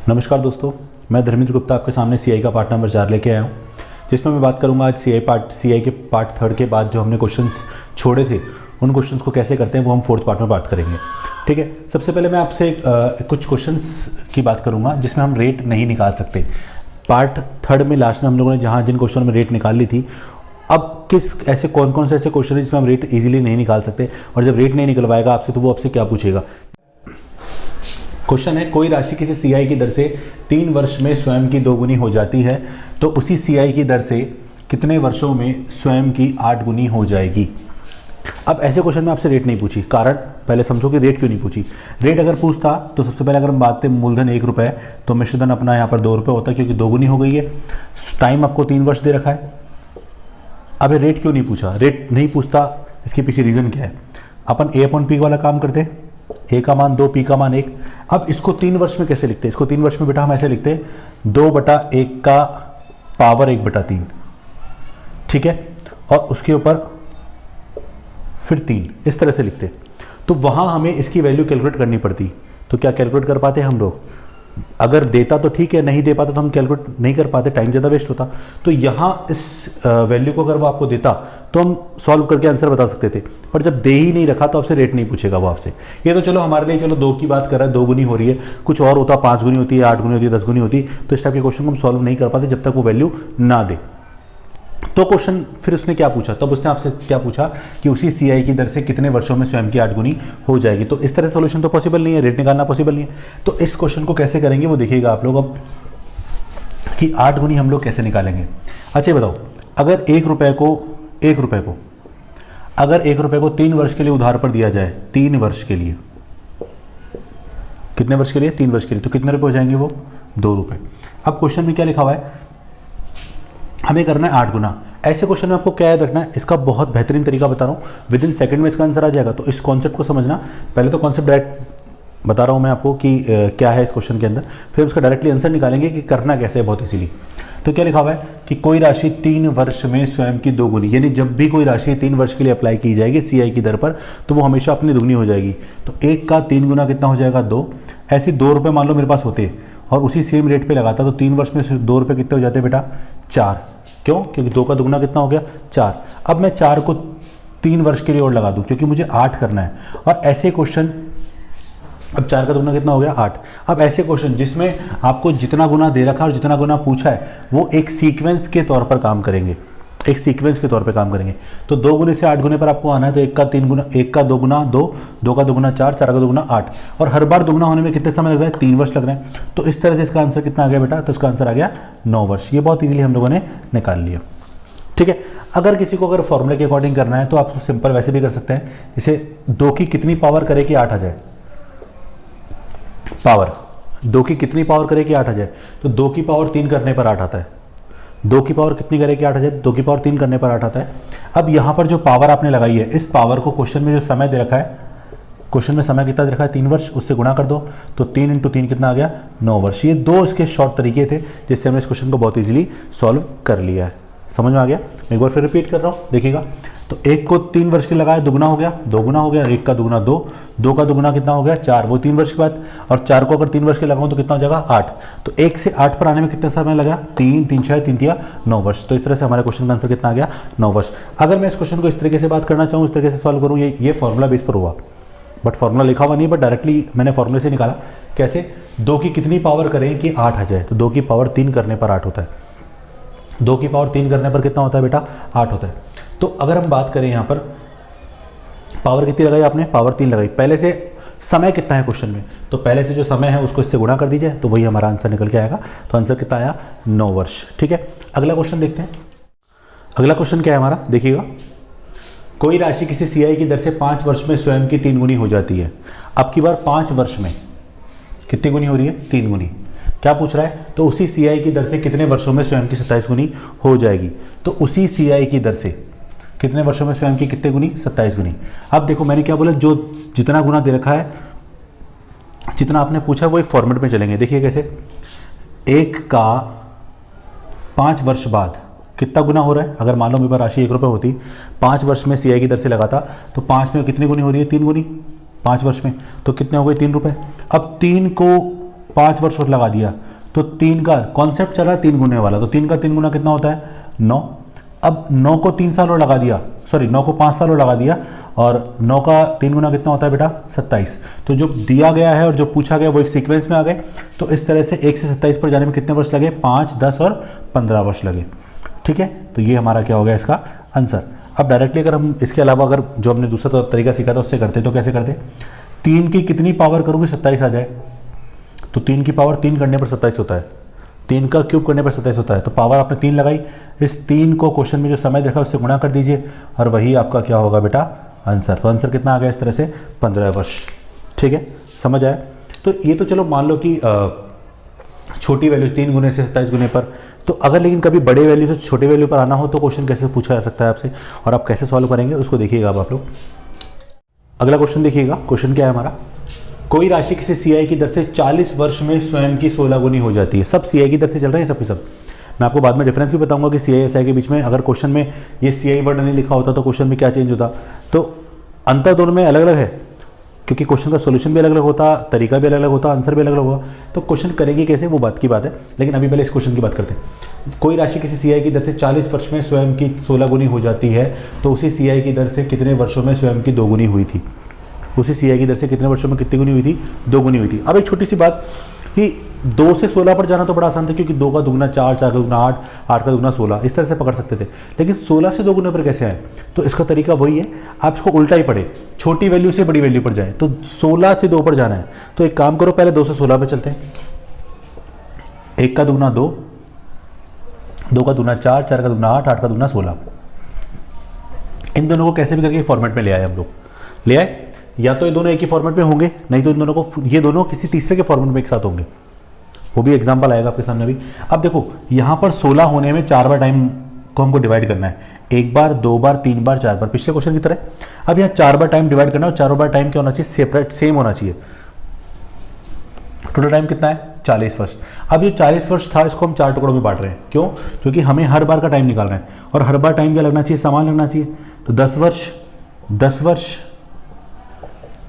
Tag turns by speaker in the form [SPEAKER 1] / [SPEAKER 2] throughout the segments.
[SPEAKER 1] नमस्कार दोस्तों, मैं धर्मेंद्र गुप्ता आपके सामने सीआई का पार्ट नंबर 4 लेके आया हूँ, जिसमें मैं बात करूँगा आज सीआई के पार्ट थर्ड के बाद जो हमने क्वेश्चंस छोड़े थे उन क्वेश्चंस को कैसे करते हैं वो हम फोर्थ पार्ट में बात करेंगे। ठीक है, सबसे पहले मैं आपसे कुछ क्वेश्चंस की बात करूँगा जिसमें हम रेट नहीं निकाल सकते। पार्ट थर्ड में लास्ट में हम लोगों ने जहाँ जिन क्वेश्चन में रेट निकाल ली थी, अब किस ऐसे कौन से ऐसे क्वेश्चन है जिसमें हम रेट इजीली नहीं निकाल सकते, और जब रेट नहीं निकलवाएगा आपसे तो वो आपसे क्या पूछेगा। क्वेश्चन है, कोई राशि किसी सीआई की दर से 3 वर्ष में स्वयं की 2 गुनी हो जाती है तो उसी सीआई की दर से कितने वर्षों में स्वयं की 8 गुनी हो जाएगी। अब ऐसे क्वेश्चन में आपसे रेट नहीं पूछी, कारण पहले समझो कि रेट क्यों नहीं पूछी। रेट अगर पूछता तो सबसे पहले अगर हम बात करें मूलधन 1 रुपये तो मिश्रधन अपना यहाँ पर 2 रुपये होता, क्योंकि 2 गुनी हो गई है। टाइम आपको 3 वर्ष दे रखा है। अब रेट क्यों नहीं पूछा, रेट नहीं पूछता, इसके पीछे रीज़न क्या है। अपन A/P वाला काम करते, A का मान 2, P का मान 1। अब इसको 3 वर्ष में कैसे लिखते हैं, इसको 3 वर्ष में बेटा हम ऐसे लिखते हैं 2/1 का पावर 1/3, ठीक है, और उसके ऊपर फिर 3, इस तरह से लिखते। तो वहां हमें इसकी वैल्यू कैलकुलेट करनी पड़ती, तो क्या कैलकुलेट कर पाते हम लोग। अगर देता तो ठीक है, नहीं दे पाता तो हम कैलकुलेट नहीं कर पाते, टाइम ज़्यादा वेस्ट होता। तो यहाँ इस वैल्यू को अगर वो आपको देता तो हम सॉल्व करके आंसर बता सकते थे, पर जब दे ही नहीं रखा तो आपसे रेट नहीं पूछेगा वो आपसे। ये तो चलो हमारे लिए, चलो 2 की बात कर रहा है, 2 गुनी हो रही है, कुछ और होता 5 गुनी होती है, 8 गुनी होती है, 10 गुनी होती, तो इस टाइप के क्वेश्चन को हम सॉल्व नहीं कर पाते जब तक वो वैल्यू ना दे। तो क्वेश्चन फिर उसने क्या पूछा, तब उसने आपसे क्या पूछा कि उसी सीआई की दर से कितने वर्षों में स्वयं की 8 गुनी हो जाएगी। तो इस तरह सोल्यूशन तो पॉसिबल नहीं है, रेट निकालना पॉसिबल नहीं है। तो इस क्वेश्चन को कैसे करेंगे वो देखिएगा आप लोग अब, कि 8 गुनी हम लोग कैसे निकालेंगे। अच्छा ये बताओ, अगर 1 रुपये को अगर 1 रुपये को 3 वर्ष के लिए उधार पर दिया जाए, 3 वर्ष के लिए, कितने वर्ष के लिए, 3 वर्ष के लिए, तो कितने रुपये हो जाएंगे वो, 2 रुपये। अब क्वेश्चन में क्या लिखा हुआ है, हमें करना है 8 गुना। ऐसे क्वेश्चन में आपको क्या याद रखना है, इसका बहुत बेहतरीन तरीका बता रहा हूँ, विद इन सेकंड में इसका आंसर आ जाएगा। तो इस कॉन्सेप्ट को समझना, पहले तो कॉन्सेप्ट डायरेक्ट बता रहा हूँ मैं आपको कि क्या है इस क्वेश्चन के अंदर, फिर उसका डायरेक्टली आंसर निकालेंगे कि करना कैसे है, बहुत इजीली। तो क्या लिखा हुआ है कि कोई राशि 3 वर्ष में स्वयं की 2 गुनी, यानी जब भी कोई राशि 3 वर्ष के लिए अप्लाई की जाएगी सीआई की दर पर तो वो हमेशा अपनी दुगनी हो जाएगी। तो 1 का 3 गुना कितना हो जाएगा, 2। ऐसे 2 रुपये मान लो मेरे पास होते और उसी सेम रेट पे लगाता तो 3 वर्ष में 2 रुपये कितने हो जाते बेटा, 4। क्यों, क्योंकि 2 का दुगना कितना हो गया, 4। अब मैं 4 को 3 वर्ष के लिए और लगा दूं क्योंकि मुझे 8 करना है। और ऐसे क्वेश्चन, अब 4 का दुगना कितना हो गया, 8। अब ऐसे क्वेश्चन जिसमें आपको जितना गुना दे रखा है और जितना गुना पूछा है वो एक सीक्वेंस के तौर पर काम करेंगे, एक सीक्वेंस के तौर पे काम करेंगे। तो 2 गुने से 8 गुने पर आपको आना है, तो 1 का 3 गुना, 1 का 2 गुना 2, 2 का 2 गुना 4, 4 का 2 गुना 8, और हर बार दुगना होने में कितने समय लग रहा है, 3 वर्ष लग रहे हैं। तो इस तरह से इसका आंसर कितना आ गया बेटा, तो इसका आंसर आ गया 9 वर्ष। ये बहुत ईजिली हम लोगों ने निकाल लिया। ठीक है, अगर किसी को अगर फॉर्मूले के अकॉर्डिंग करना है तो आप सिंपल वैसे भी कर सकते हैं, जैसे 2 की कितनी पावर करे कि 8 आ जाए, पावर 2 की कितनी पावर करे कि 8 आ जाए, तो 2 की पावर 3 करने पर 8 आता है। 2 की पावर कितनी करे कि 8 आ जाए, 2 की पावर 3 करने पर 8 आता है। अब यहाँ पर जो पावर आपने लगाई है, इस पावर को क्वेश्चन में जो समय दे रखा है, क्वेश्चन में समय कितना दे रखा है, 3 वर्ष, उससे गुणा कर दो, तो 3 × 3 कितना आ गया, 9 वर्ष। ये 2 इसके शॉर्ट तरीके थे जिससे हमने इस क्वेश्चन को बहुत ईजिली सॉल्व कर लिया है। समझ में आ गया। एक बार फिर रिपीट कर रहा हूँ, देखिएगा। तो 1 को 3 वर्ष के लगाया, दुगना हो गया, 2 गुना हो गया, 1 का दुगुना 2, 2 का दुगुना कितना हो गया, 4, वो 3 वर्ष के बाद, और 4 को अगर 3 वर्ष के लगाऊं तो कितना हो जाएगा, 8। तो 1 से 8 पर आने में कितना समय लगा, 3 3 6 3 3 9 वर्ष। तो इस तरह से हमारे क्वेश्चन का आंसर कितना आ गया, 9 वर्ष। अगर मैं इस क्वेश्चन को इस तरीके से बात करना चाहूँ, इस तरीके से सॉल्व करूँ, ये फॉर्मूला बेस पर हुआ, बट फॉर्मूला लिखा हुआ नहीं, बट डायरेक्टली मैंने फॉर्मूले से निकाला। कैसे, 2 की कितनी पावर करें कि 8 आ जाए, तो 2 की पावर 3 करने पर 8 होता है। 2 की पावर 3 करने पर कितना होता है बेटा, 8 होता है। तो अगर हम बात करें यहाँ पर पावर कितनी लगाई आपने, पावर 3 लगाई। पहले से समय कितना है क्वेश्चन में, तो पहले से जो समय है उसको इससे गुणा कर दीजिए, तो वही हमारा आंसर निकल के आएगा। तो आंसर कितना आया, 9 वर्ष। ठीक है, अगला क्वेश्चन देखते हैं। अगला क्वेश्चन क्या है हमारा, देखिएगा। कोई राशि किसी सीआई की दर से 5 वर्ष में स्वयं की 3 गुनी हो जाती है। अब की बार 5 वर्ष में कितनी गुनी हो रही है, 3 गुनी। क्या पूछ रहा है, तो उसी सीआई की दर से कितने वर्षों में स्वयं की 27 गुनी हो जाएगी। तो उसी सीआई की दर से कितने वर्षों में स्वयं की कितने गुनी, 27 गुनी। अब देखो मैंने क्या बोला, जो जितना गुना दे रखा है, जितना आपने पूछा वो एक फॉर्मेट में चलेंगे। देखिए कैसे, 1 का 5 वर्ष बाद कितना गुना हो रहा है। अगर मान लो मेरे पास राशि 1 रुपये होती, 5 वर्ष में सीआई की दर से लगाता, तो 5 में कितनी गुनी हो रही है, 3 गुनी। 5 वर्ष में तो कितने हो गए, 3 रुपये। अब 3 को 5 वर्ष और लगा दिया, तो 3 का कॉन्सेप्ट चल रहा है 3 गुने वाला, तो 3 का 3 गुना कितना होता है 9। अब 9 को 3 साल और लगा दिया, सॉरी 9 को 5 साल और लगा दिया, और 9 का 3 गुना कितना होता है बेटा 27। तो जो दिया गया है और जो पूछा गया वो एक सीक्वेंस में आ गए। तो इस तरह से 1 से 27 पर जाने में कितने वर्ष लगे, 5, 10 और 15 वर्ष लगे। ठीक है, तो ये हमारा क्या हो गया इसका आंसर। अब डायरेक्टली अगर हम इसके अलावा अगर जो हमने दूसरा तरीका सीखा था उससे करते, तो कैसे करते, 3 की कितनी पावर करोगे 27 आ जाए, तो 3 की पावर 3 करने पर 27 होता है, 3 का क्यूब करने पर 27 होता है। तो पावर आपने 3 लगाई, इस 3 को क्वेश्चन में जो समय देखा उससे गुणा कर दीजिए और वही आपका क्या होगा बेटा आंसर। तो आंसर कितना आ गया इस तरह से 15 वर्ष। ठीक है, समझ आया। तो ये तो चलो मान लो कि छोटी वैल्यू 3 गुने से 27 गुने पर, तो अगर लेकिन कभी बड़े वैल्यू से छोटे वैल्यू पर आना हो तो क्वेश्चन कैसे पूछा जा सकता है आपसे और आप कैसे सॉल्व करेंगे उसको देखिएगा अब आप लोग। अगला क्वेश्चन देखिएगा, क्वेश्चन क्या है हमारा, कोई राशि किसी सीआई की दर से 40 वर्ष में स्वयं की 16 गुनी हो जाती है। सब सीआई की दर से चल रहे हैं सब के सब। मैं आपको बाद में डिफरेंस भी बताऊंगा कि सीआई एसआई के बीच में अगर क्वेश्चन में ये सीआई वर्ड नहीं लिखा होता तो क्वेश्चन में क्या चेंज होता। तो अंतर दोनों में अलग अलग है, क्योंकि क्वेश्चन का सोल्यूशन भी अलग अलग होता, तरीका भी अलग अलग होता, आंसर भी अलग अलग होगा। तो क्वेश्चन करेंगे कैसे वो बात की बात है, लेकिन अभी पहले इस क्वेश्चन की बात करते हैं। कोई राशि किसी सीआई की दर से 40 वर्ष में स्वयं की 16 गुनी हो जाती है, तो उसी सीआई की दर से कितने वर्षों में स्वयं की 2 गुनी हुई थी। उसी सीआई की दर से कितने वर्षों में कितनी गुनी हुई थी, 2 गुनी हुई थी। अब एक छोटी सी बात कि 2 से 16 पर जाना तो बड़ा आसान था, क्योंकि 2 का दुगना 4, 4 का दुगना 8, 8 का दुगना 16, इस तरह से पकड़ सकते थे। लेकिन 16 से 2 गुने पर कैसे आए, तो इसका तरीका वही है, आप इसको उल्टा ही पढ़े, छोटी वैल्यू से बड़ी वैल्यू पर जाए। तो 16 से 2 पर जाना है, तो एक काम करो, पहले 2 से 16 पर चलते हैं। 1 का दुगना 2, 2 का दुगना 4, 4 का दुगना 8, 8 का दुगना 16। इन दोनों को कैसे भी करके फॉर्मेट में ले आए हम लोग, ले आए। या तो ये दोनों एक ही फॉर्मेट में होंगे, नहीं तो इन दोनों को, ये दोनों किसी तीसरे के फॉर्मेट में एक साथ होंगे, वो भी एग्जांपल आएगा आपके सामने भी। अब देखो यहाँ पर 16 होने में 4 बार टाइम को हमको डिवाइड करना है, 1 बार, 2 बार, 3 बार, 4 बार, पिछले क्वेश्चन की तरह। अब यहाँ 4 बार टाइम डिवाइड करना है और चारों बार टाइम क्या होना चाहिए, सेपरेट सेम होना चाहिए। टोटल टाइम कितना है 40 वर्ष। अब ये 40 वर्ष था, इसको हम 4 टुकड़ों में बांट रहे हैं, क्यों, क्योंकि हमें हर बार का टाइम निकालना है और हर बार टाइम क्या लगना चाहिए, समान लगना चाहिए। तो 10 वर्ष, 10 वर्ष,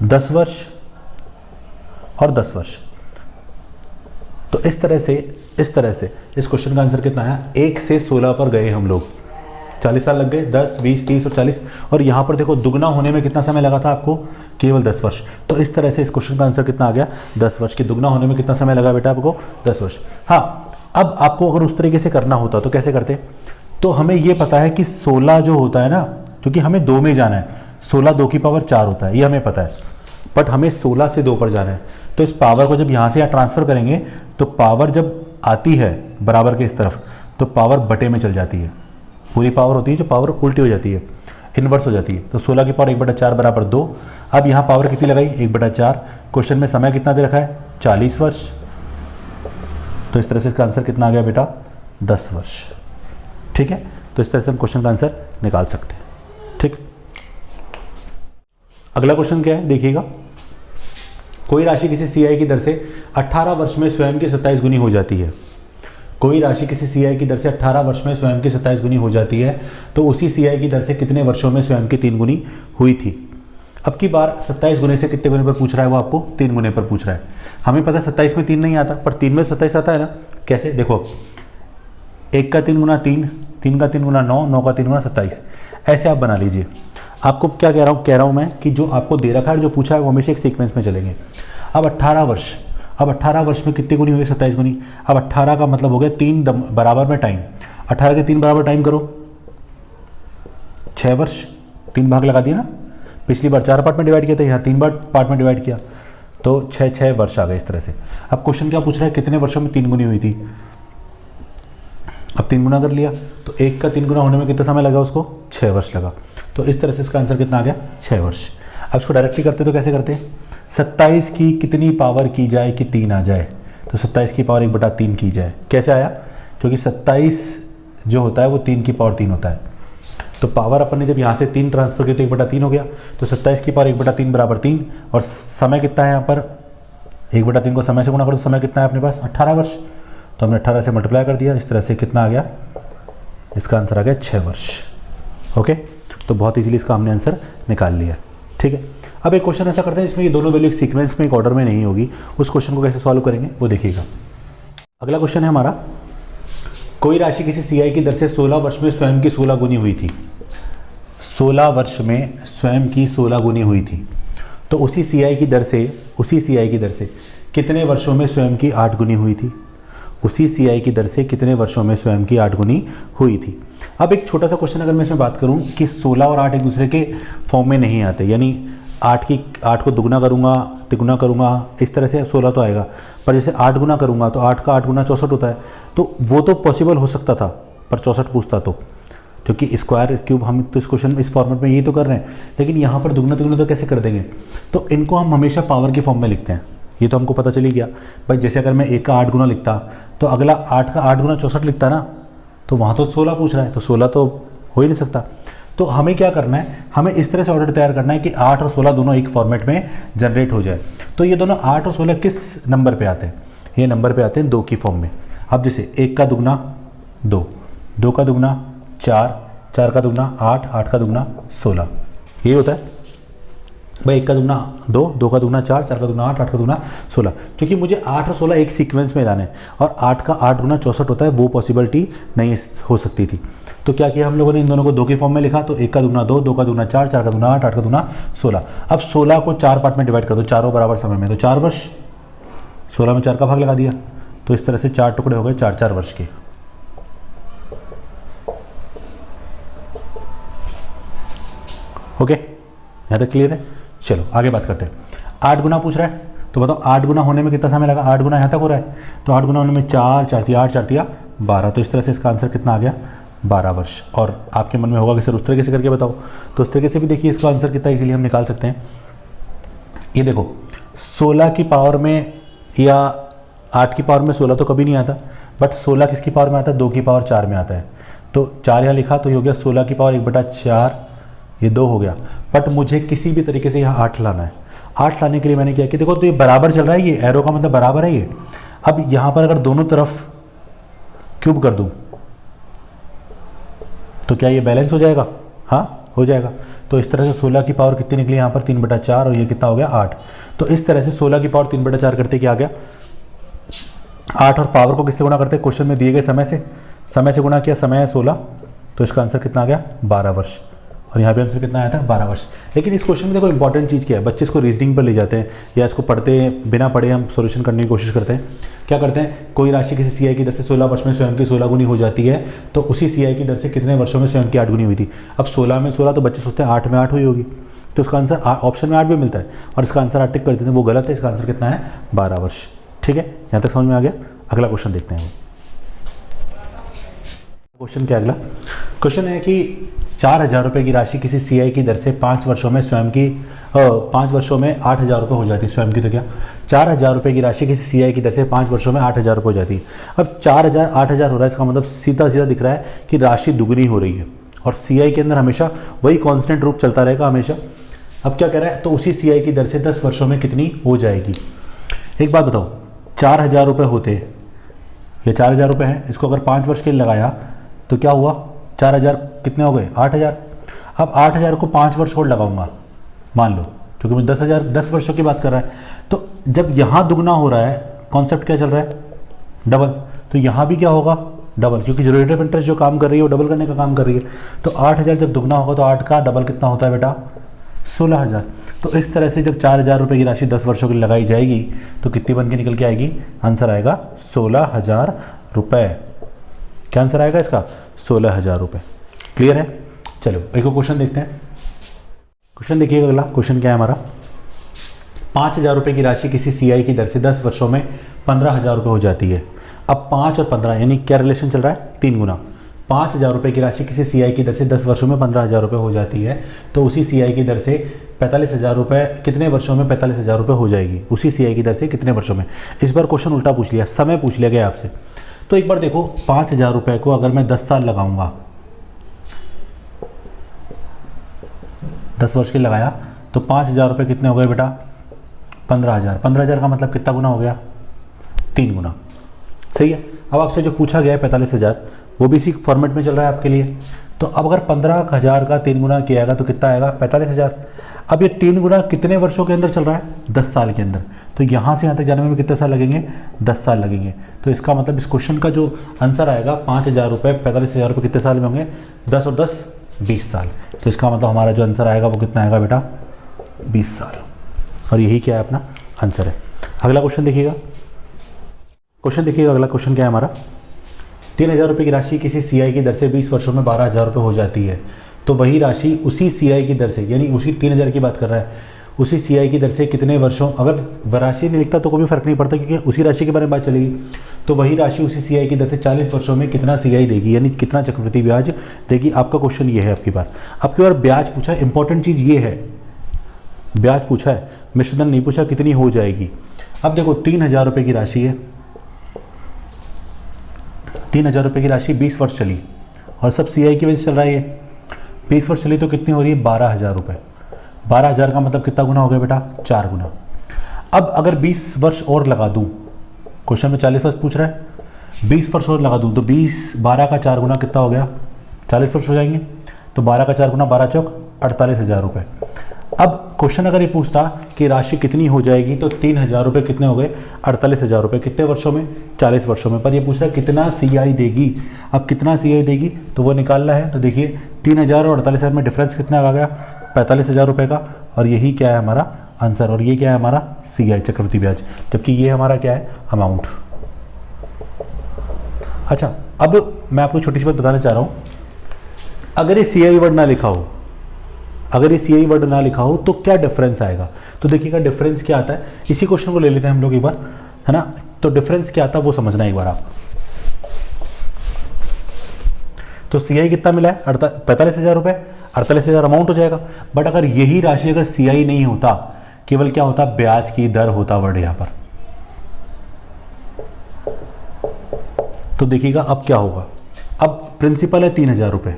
[SPEAKER 1] 10 वर्ष और 10 वर्ष। तो इस तरह से इस क्वेश्चन का आंसर कितना है, 1 से 16 पर गए हम लोग, 40 साल लग गए, 10, 20, 30 और 40। और यहाँ पर देखो दुगना होने में कितना समय लगा था आपको, केवल 10 वर्ष। तो इस तरह से इस क्वेश्चन का आंसर कितना आ गया, 10 वर्ष। की दुगना होने में कितना समय लगा बेटा आपको, 10 वर्ष। हाँ, अब आपको अगर उस तरीके से करना होता तो कैसे करते, तो हमें ये पता है कि 16 जो होता है ना, क्योंकि हमें 2 में जाना है, 16 2 की पावर 4 होता है, ये हमें पता है, बट हमें 16 से 2 पर जाना है। तो इस पावर को जब यहाँ से यहाँ ट्रांसफर करेंगे तो पावर जब आती है बराबर के इस तरफ, तो पावर बटे में चल जाती है, पूरी पावर होती है जो पावर उल्टी हो जाती है, इन्वर्स हो जाती है। तो 16 की पावर 1/4 बराबर 2। अब यहाँ पावर कितनी लगाई, 1/4। क्वेश्चन में समय कितना दे रखा है, 40 वर्ष। तो इस तरह से इसका आंसर कितना आ गया बेटा, 10 वर्ष। ठीक है, तो इस तरह से हम क्वेश्चन का आंसर निकाल सकते हैं। ठीक, अगला क्वेश्चन क्या है देखिएगा, कोई राशि किसी सीआई की दर से 18 वर्ष में स्वयं की 27 गुनी हो जाती है। कोई राशि किसी सीआई की दर से 18 वर्ष में स्वयं की 27 गुनी हो जाती है, तो उसी सीआई की दर से कितने वर्षों में स्वयं की 3 गुनी हुई थी। अब की बार 27 गुने से कितने गुने पर पूछ रहा है, वो आपको 3 गुने पर पूछ रहा है। हमें पता है 27 में 3 नहीं आता, पर 3 में 27 आता है ना। कैसे, देखो 1 का 3 गुना 3, 3 का 3 गुना 9, 9 का 3 गुना 27, ऐसे आप बना लीजिए। आपको क्या कह रहा हूँ मैं कि जो आपको दे रखा है, जो पूछा है, वो हमेशा एक सीक्वेंस में चलेंगे। अब 18 वर्ष, अब 18 वर्ष में कितनी गुनी हुई, 27 गुनी। अब 18 का मतलब हो गया 3 बराबर में टाइम, 18 के 3 बराबर टाइम करो, 6 वर्ष, 3 भाग लगा दिया ना। पिछली बार 4 पार्ट में डिवाइड किया था, यहाँ 3 पार्ट में डिवाइड किया, तो 6 वर्ष आ गए इस तरह से। अब क्वेश्चन क्या पूछ रहा है, कितने वर्षों में 3 गुनी हुई थी। अब 3 गुना कर लिया, तो 1 का 3 गुना होने में कितना समय लगा उसको, 6 वर्ष लगा। तो इस तरह से इसका आंसर कितना आ गया, 6 वर्ष। अब इसको डायरेक्टली करते तो कैसे करते, 27 की कितनी पावर की जाए कि 3 आ जाए, तो 27 की पावर 1/3 की जाए। कैसे आया, क्योंकि 27 जो होता है वो 3 की पावर 3 होता है। तो पावर अपन ने जब यहाँ से 3 ट्रांसफर किया तो 1/3 हो गया। तो 27 की पावर 1/3 बराबर 3। और समय कितना है यहाँ पर, 1/3 को समय से गुणा करो, समय कितना है अपने पास, 18 वर्ष। तो हमने 18 से मल्टीप्लाई कर दिया, इस तरह से कितना आ गया, इसका आंसर आ गया 6 वर्ष। ओके, तो बहुत इजीली इसका हमने आंसर निकाल लिया। ठीक है, अब एक क्वेश्चन ऐसा करते हैं जिसमें ये दोनों वैल्यू एक सीक्वेंस में एक ऑर्डर में नहीं होगी, उस क्वेश्चन को कैसे सॉल्व करेंगे वो देखिएगा। अगला क्वेश्चन है हमारा, कोई राशि किसी सीआई की दर से 16 वर्ष में स्वयं की 16 गुनी हुई थी। 16 वर्ष में स्वयं की 16 गुनी हुई थी, तो उसी सीआई की दर से कितने वर्षों में स्वयं की 8 गुनी हुई थी। उसी सीआई की दर से कितने वर्षों में स्वयं की 8 गुनी हुई थी। अब एक छोटा सा क्वेश्चन अगर मैं इसमें बात करूं कि 16 और 8 एक दूसरे के फॉर्म में नहीं आते, यानी 8 को दुगना करूंगा, तिगुना करूंगा, इस तरह से 16 तो आएगा, पर जैसे 8 गुना करूंगा तो 8 का 8 गुना 64 होता है, तो वो तो पॉसिबल हो सकता था, पर 64 पूछता तो, क्योंकि स्क्वायर क्यूब हम तो इस क्वेश्चन इस फॉर्मेट में यही तो कर रहे हैं, लेकिन यहाँ पर दुगना तिगुना तो कैसे कर देंगे, तो इनको हम हमेशा पावर के फॉर्म में लिखते हैं। ये तो हमको पता चल ही गया भाई, जैसे अगर मैं 1 का 8 गुना लिखता तो अगला 8 का 8 गुना 64 लिखता ना, तो वहाँ तो 16 पूछ रहा है, तो 16 तो हो ही नहीं सकता। तो हमें क्या करना है, हमें इस तरह से ऑर्डर तैयार करना है कि 8 और 16 दोनों एक फॉर्मेट में जनरेट हो जाए। तो ये दोनों 8 और 16 किस नंबर पे आते हैं, ये नंबर पे आते हैं 2 की फॉर्म में। अब जैसे 1 का दुगना 2, 2 का दुगना 4, 4 का दुगना 8, 8 का दुगना 16, ये होता है भाई। 1 का दुगना 2, 2 का दुगना 4, 4 का दुगना 8, 8 का दुगना 16, क्योंकि मुझे 8 और 16 एक सीक्वेंस में लाने हैं और 8 का 8 गुना 64 होता है, वो पॉसिबिलिटी नहीं हो सकती थी। तो क्या किया हम लोगों ने, इन दोनों को 2 की फॉर्म में लिखा, तो 1 का दुगना 2, 2 का दुगना 4, 4 का दुगना 8, 8 का दुगना 16। अब 16 को 4 पार्ट में डिवाइड कर दो, चारों बराबर समय में, तो 4 वर्ष, 16 में 4 का भाग लगा दिया, तो इस तरह से 4 टुकड़े हो गए 4-4 वर्ष के। ओके, यहाँ तक क्लियर है। चलो आगे बात करते हैं। 8 गुना पूछ रहा है, तो बताओ 8 गुना होने में कितना समय लगा। 8 गुना यहाँ तक हो रहा है, तो 8 गुना होने में 4 4 8 4 12, तो इस तरह से इसका आंसर कितना आ गया, 12 वर्ष। और आपके मन में होगा कि सर उस तरीके से करके बताओ, तो उस तरीके से भी देखिए इसका आंसर कितना है, इसीलिए हम निकाल सकते हैं। ये देखो 16 की पावर में या 8 की पावर में 16 तो कभी नहीं आता, बट 16 किसकी पावर में आता है, 2 की पावर 4 में आता है। तो 4 यहाँ लिखा तो ये हो गया 16 की पावर 1/4, ये 2 हो गया। बट मुझे किसी भी तरीके से यहाँ 8 लाना है। 8 लाने के लिए मैंने क्या किया, देखो तो ये बराबर चल रहा है, ये एरो का मतलब बराबर है ये। अब यहाँ पर अगर दोनों तरफ क्यूब कर दूँ तो क्या ये बैलेंस हो जाएगा, हाँ हो जाएगा। तो इस तरह से 16 की पावर कितनी निकली यहाँ पर 3/4, और ये कितना हो गया 8। तो इस तरह से 16 की पावर 3/4 करते क्या आ गया 8, और पावर को किससे गुणा करते हैं, क्वेश्चन में दिए गए समय से गुणा किया, समय है 16, तो इसका आंसर कितना आ गया 12 वर्ष। और यहाँ पे आंसर कितना आया था 12 वर्ष। लेकिन इस क्वेश्चन में देखो इंपॉर्टेंट चीज़ क्या है, बच्चे इसको रीजनिंग पर ले जाते हैं या इसको पढ़ते बिना पढ़े हम सॉल्यूशन करने की कोशिश करते हैं। क्या करते हैं, कोई राशि किसी सीआई की दर से 16 वर्ष में स्वयं की 16 गुनी हो जाती है, तो उसी सीआई की दर से कितने वर्षों में स्वयं की 8 गुनी हुई थी। अब 16 में 16 तो बच्चे सोचते हैं 8 में 8 हुई होगी, तो इसका आंसर ऑप्शन में 8 भी मिलता है और इसका आंसर 8 टिक कर देते हैं, वो गलत है। इसका आंसर कितना है 12 वर्ष। ठीक है, यहाँ तक समझ में आ गया। अगला क्वेश्चन देखते हैं। क्वेश्चन क्या, अगला क्वेश्चन है कि 4000 रुपये की राशि किसी सीआई की दर से 5 वर्षों में स्वयं की 5 वर्षों में 8000 रुपये हो जाती है। स्वयं की तो क्या, 4000 रुपये की राशि किसी सीआई की दर से 5 वर्षों में 8000 रुपये हो जाती है। अब 4000 8000 हो रहा है, इसका मतलब सीधा सीधा दिख रहा है कि राशि दुगनी हो रही है, और सीआई के अंदर हमेशा वही कांस्टेंट रूप चलता रहेगा हमेशा। अब क्या कह रहा है, तो उसी सीआई की दर से 10 वर्षों में कितनी हो जाएगी। एक बात बताओ, 4000 रुपये होते, ये 4000 रुपये हैं, इसको अगर 5 वर्ष के लिए लगाया तो क्या हुआ, 4000 कितने हो गए 8000। अब 8000 को 5 वर्ष और लगाऊंगा मान लो, क्योंकि मैं 10 वर्षों की बात कर रहा है। तो जब यहाँ दुगना हो रहा है, कॉन्सेप्ट क्या चल रहा है, डबल, तो यहाँ भी क्या होगा डबल, क्योंकि जो रेट ऑफ इंटरेस्ट जो काम कर रही है वो डबल करने का काम कर रही है। तो 8000 जब दुगना होगा तो 8 का डबल कितना होता है बेटा 16000। तो इस तरह से जब 4000 रुपये की राशि 10 वर्षों के लिए लगाई जाएगी तो कितनी बन के निकल के आएगी, आंसर आएगा 16000 रुपये। क्या आंसर आएगा इसका 16000 रुपये। क्लियर है। चलो एक क्वेश्चन देखते हैं। क्वेश्चन देखिएगा, अगला क्वेश्चन क्या है हमारा, 5000 रुपये की राशि किसी सीआई की दर से 10 वर्षों में 15000 रुपये हो जाती है। अब 5 और 15 यानी क्या रिलेशन चल रहा है, 3 गुना। 5000 रुपये की राशि किसी सीआई की दर से 10 वर्षों में 15000 रुपये हो जाती है, तो उसी सीआई की दर से 45000 रुपये कितने वर्षों में 45000 रुपये हो जाएगी। उसी सीआई की दर से कितने वर्षों में। इस बार क्वेश्चन उल्टा पूछ लिया, समय पूछ लिया गया आपसे। तो एक बार देखो 5000 रुपये को अगर मैं 10 साल लगाऊंगा, 10 वर्ष के लगाया तो 5000 रुपये कितने हो गए बेटा 15000। 15000 का मतलब कितना गुना हो गया, 3 गुना। सही है। अब आपसे जो पूछा गया है 45000, वो भी इसी फॉर्मेट में चल रहा है आपके लिए। तो अब अगर 15,000 का 3 गुना किया जाएगा तो कितना आएगा 45,000। अब ये 3 गुना कितने वर्षों के अंदर चल रहा है 10 साल के अंदर, तो यहाँ से यहाँ तक जाने में कितने साल लगेंगे 10 साल लगेंगे। तो इसका मतलब इस क्वेश्चन का जो आंसर आएगा 5,000 रुपये 45,000 रुपये कितने साल में होंगे 10 और 10 20 साल। तो इसका मतलब हमारा जो आंसर आएगा वो कितना आएगा बेटा 20 साल। और यही क्या है अपना आंसर है। अगला क्वेश्चन देखिएगा, अगला क्वेश्चन क्या है हमारा 3,000 रुपये की राशि किसी सीआई की दर से 20 वर्षों में 12,000 रुपये हो जाती है, तो वही राशि उसी सीआई की दर से, यानी उसी 3,000 की बात कर रहा है, उसी सीआई की दर से कितने वर्षों, अगर राशि नहीं लिखता तो कोई भी फर्क नहीं पड़ता क्योंकि उसी राशि के बारे में बात चलेगी, तो वही राशि उसी सीआई की दर से 40 वर्षों में कितना सीआई देगी, यानी कितना चक्रवृद्धि ब्याज देगी। आपका क्वेश्चन ये है। आपकी बार ब्याज पूछा है, इंपॉर्टेंट चीज़ ये है ब्याज पूछा है, मिश्रधन नहीं पूछा कितनी हो जाएगी। अब देखो 3,000 रुपये की राशि है, 3,000 रुपये की राशि 20 वर्ष चली और सब सीआई की वजह से चल रहा है। ये 20 वर्ष चली तो कितनी हो रही है 12,000 रुपये। 12,000 का मतलब कितना गुना हो गया बेटा 4 गुना। अब अगर 20 वर्ष और लगा दूं, क्वेश्चन में 40 वर्ष पूछ रहा है, 20 वर्ष और लगा दूं तो 12 का 4 गुना कितना हो गया 40 वर्ष हो जाएंगे। तो 12 का 4 गुना 12 चौक 48,000 रुपये। अब क्वेश्चन अगर ये पूछता कि राशि कितनी हो जाएगी तो 3,000 रुपये कितने हो गए 48,000 रुपये, कितने वर्षों में 40 वर्षों में। पर ये पूछ रहा है कितना सीआई देगी। अब कितना सीआई देगी तो वो निकालना है। तो देखिए 3,000 और 48,000 में डिफरेंस कितना आ गया 45,000 रुपये का, और यही क्या है हमारा आंसर। और ये क्या है हमारा सीआई चक्रवृद्धि ब्याज, जबकि ये हमारा क्या है अमाउंट। अच्छा, अब मैं आपको छोटी सी बात बताना चाह रहा हूँ, अगर ये सीआई वर्ड ना लिखा हो, अगर ये सीआई वर्ड ना लिखा हो तो क्या डिफरेंस आएगा। तो देखिएगा डिफरेंस क्या आता है, इसी क्वेश्चन को ले लेते हैं हम लोग एक बार, है ना। तो डिफरेंस क्या आता है वो समझना एक बार आप। तो सीआई कितना मिला है 45,000 रुपये, 48,000 अमाउंट हो जाएगा। बट अगर यही राशि अगर सीआई नहीं होता, केवल क्या होता ब्याज की दर होता वर्ड यहां पर। तो देखिएगा अब क्या होगा। अब प्रिंसिपल है 3,000 रुपये,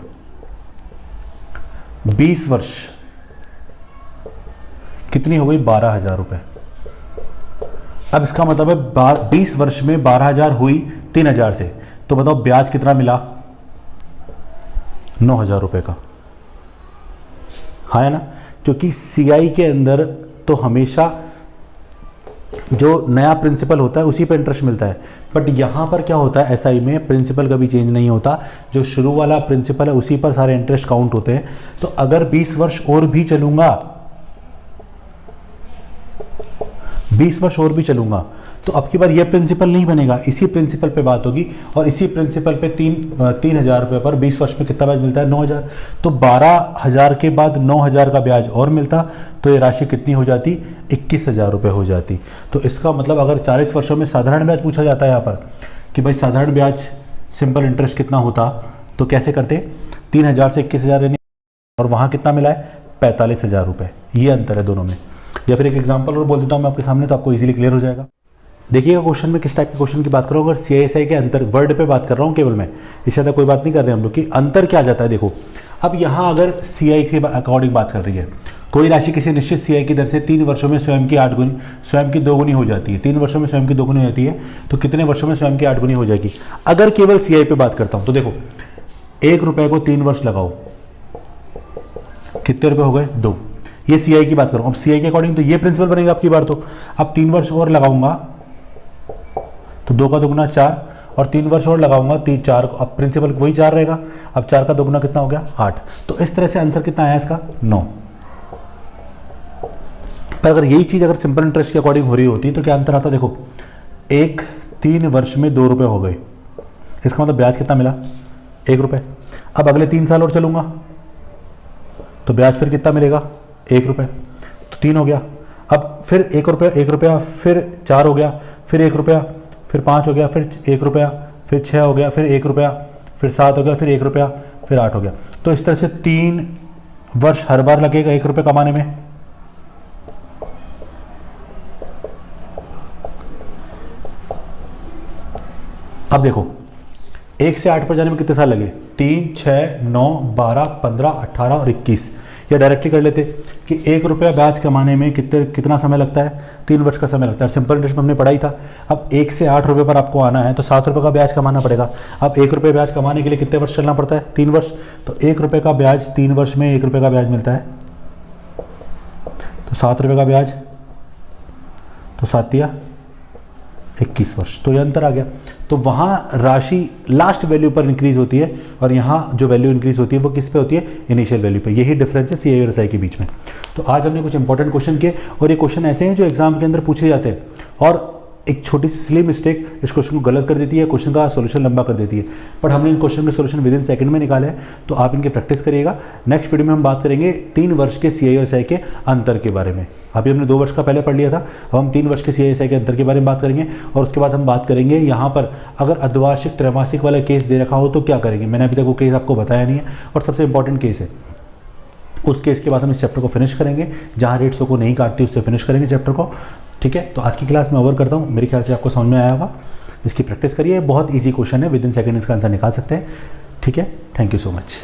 [SPEAKER 1] 20 वर्ष कितनी हो गई 12,000 रुपये। अब इसका मतलब है 20 वर्ष में 12,000 हुई 3,000 से, तो बताओ ब्याज कितना मिला 9,000 रुपये का। हाँ है ना, क्योंकि सीआई के अंदर तो हमेशा जो नया प्रिंसिपल होता है उसी पे इंटरेस्ट मिलता है। बट यहाँ पर क्या होता है एसआई में प्रिंसिपल कभी चेंज नहीं होता, जो शुरू वाला प्रिंसिपल है उसी पर सारे इंटरेस्ट काउंट होते हैं। तो अगर 20 वर्ष और भी चलूंगा, 20 वर्ष और भी चलूंगा तो अब की बार ये प्रिंसिपल नहीं बनेगा, इसी प्रिंसिपल पे बात होगी। और इसी प्रिंसिपल पे 3,000 रुपये पर 20 वर्ष में कितना ब्याज मिलता है 9,000। तो 12,000 के बाद 9,000 का ब्याज और मिलता, तो ये राशि कितनी हो जाती 21,000 रुपये हो जाती। तो इसका मतलब अगर 40 वर्षों में साधारण ब्याज पूछा जाता है यहाँ पर कि भाई साधारण ब्याज सिंपल इंटरेस्ट कितना होता, तो कैसे करते 3,000 से 21,000 और वहाँ कितना मिला है 45,000 रुपये। ये अंतर है दोनों में। या फिर एक एग्जाम्पल और बोल देता हूँ मैं आपके सामने, तो आपको ईजिली क्लियर हो जाएगा। देखिएगा क्वेश्चन में किस टाइप के क्वेश्चन की बात कर रहा हूँ। अगर सीआईएसआई के अंतर वर्ड पे बात कर रहा हूँ केवल मैं, इससे ज़्यादा कोई बात नहीं कर रहे हम लोग कि अंतर क्या जाता है। देखो अब यहाँ अगर सीआई के अकॉर्डिंग बात कर रही है, कोई राशि किसी निश्चित सीआई की दर से 3 वर्षों में स्वयं की 8 गुनी, स्वयं की 2 गुनी हो जाती है। 3 वर्षों में स्वयं की 2 गुनी हो जाती है, तो कितने वर्षों में स्वयं की 8 गुनी हो जाएगी। अगर केवल सीआई पे बात करता हूँ तो देखो 1 रुपये को 3 वर्ष लगाओ, कितने रुपए हो गए 2। ये सीआई की बात करूँ। अब सीआई के अकॉर्डिंग तो ये प्रिंसिपल बनेगा आपकी बार। तो अब 3 वर्ष और लगाऊंगा तो 2 का 2 गुना 4, और 3 वर्ष और लगाऊंगा 3 4, अब प्रिंसिपल वही 4 रहेगा। अब 4 का 2 गुना कितना हो गया 8। तो इस तरह से आंसर कितना आया इसका 9। पर अगर यही चीज अगर सिंपल इंटरेस्ट के अकॉर्डिंग हो रही होती तो क्या अंतर आता, देखो 3 वर्ष में 2 रुपए हो गए, इसका मतलब ब्याज कितना मिला 1 रुपये। अब अगले 3 साल और चलूंगा तो ब्याज फिर कितना मिलेगा 1 रुपये, तो 3 हो गया। अब फिर 1 रुपया 1 रुपया, फिर 4 हो गया, फिर 1 रुपया, फिर 5 हो गया, फिर 1 रुपया, फिर 6 हो गया, फिर 1 रुपया, फिर 7 हो गया, फिर 1 रुपया, फिर 8 हो गया। तो इस तरह से 3 वर्ष हर बार लगेगा 1 रुपये कमाने में। अब देखो 1 से 8 पर जाने में कितने साल लगे 3 6 9 12 15 18 और 21, या डायरेक्टली कर लेते कि 1 रुपया ब्याज कमाने में कितना समय लगता है, 3 वर्ष का समय लगता है। सिंपल इंटरेस्ट में हमने पढ़ा ही था। अब 1 से 8 रुपये पर आपको आना है तो 7 रुपये का ब्याज कमाना पड़ेगा। अब 1 रुपये ब्याज कमाने के लिए कितने वर्ष चलना पड़ता है, 3 वर्ष। तो 1 रुपये का ब्याज 3 वर्ष में 1 रुपये का ब्याज मिलता है, तो 7 रुपये का ब्याज, तो 7 या 21 वर्ष। तो ये अंतर आ गया। तो वहाँ राशि लास्ट वैल्यू पर इंक्रीज होती है और यहाँ जो वैल्यू इंक्रीज होती है वो किस पे होती है, इनिशियल वैल्यू पे। यही डिफरेंस है सीआई और एसआई के बीच में। तो आज हमने कुछ इंपॉर्टेंट क्वेश्चन किए और ये क्वेश्चन ऐसे हैं जो एग्जाम के अंदर पूछे जाते हैं और एक छोटी सी सिली मिस्टेक इस क्वेश्चन को गलत कर देती है, क्वेश्चन का सोल्यूशन लंबा कर देती है। बट हमने इन क्वेश्चन के सोल्यूशन विद इन सेकंड में निकाले हैं, तो आप इनकी प्रैक्टिस करिएगा। नेक्स्ट वीडियो में हम बात करेंगे 3 वर्ष के सीआई और एसआई के अंतर के बारे में। अभी हमने 2 वर्ष का पहले पढ़ लिया था, अब हम 3 वर्ष के सीआई एसआई के अंतर के बारे में बात करेंगे। और उसके बाद हम बात करेंगे यहाँ पर अगर अर्धवार्षिक त्रैमासिक वाला केस दे रखा हो तो क्या करेंगे। मैंने अभी तक वो केस आपको बताया नहीं है और सबसे इंपॉर्टेंट केस है। उस केस के बाद हम इस चैप्टर को फिनिश करेंगे, जहाँ रेट्स को नहीं काटती उससे फिनिश करेंगे चैप्टर को। ठीक है, तो आज की क्लास में ओवर करता हूँ। मेरे ख्याल से आपको समझ में आया होगा। इसकी प्रैक्टिस करिए, बहुत ईजी क्वेश्चन है, विद इन सेकंड इसका आंसर निकाल सकते हैं। ठीक है, थैंक यू सो मच।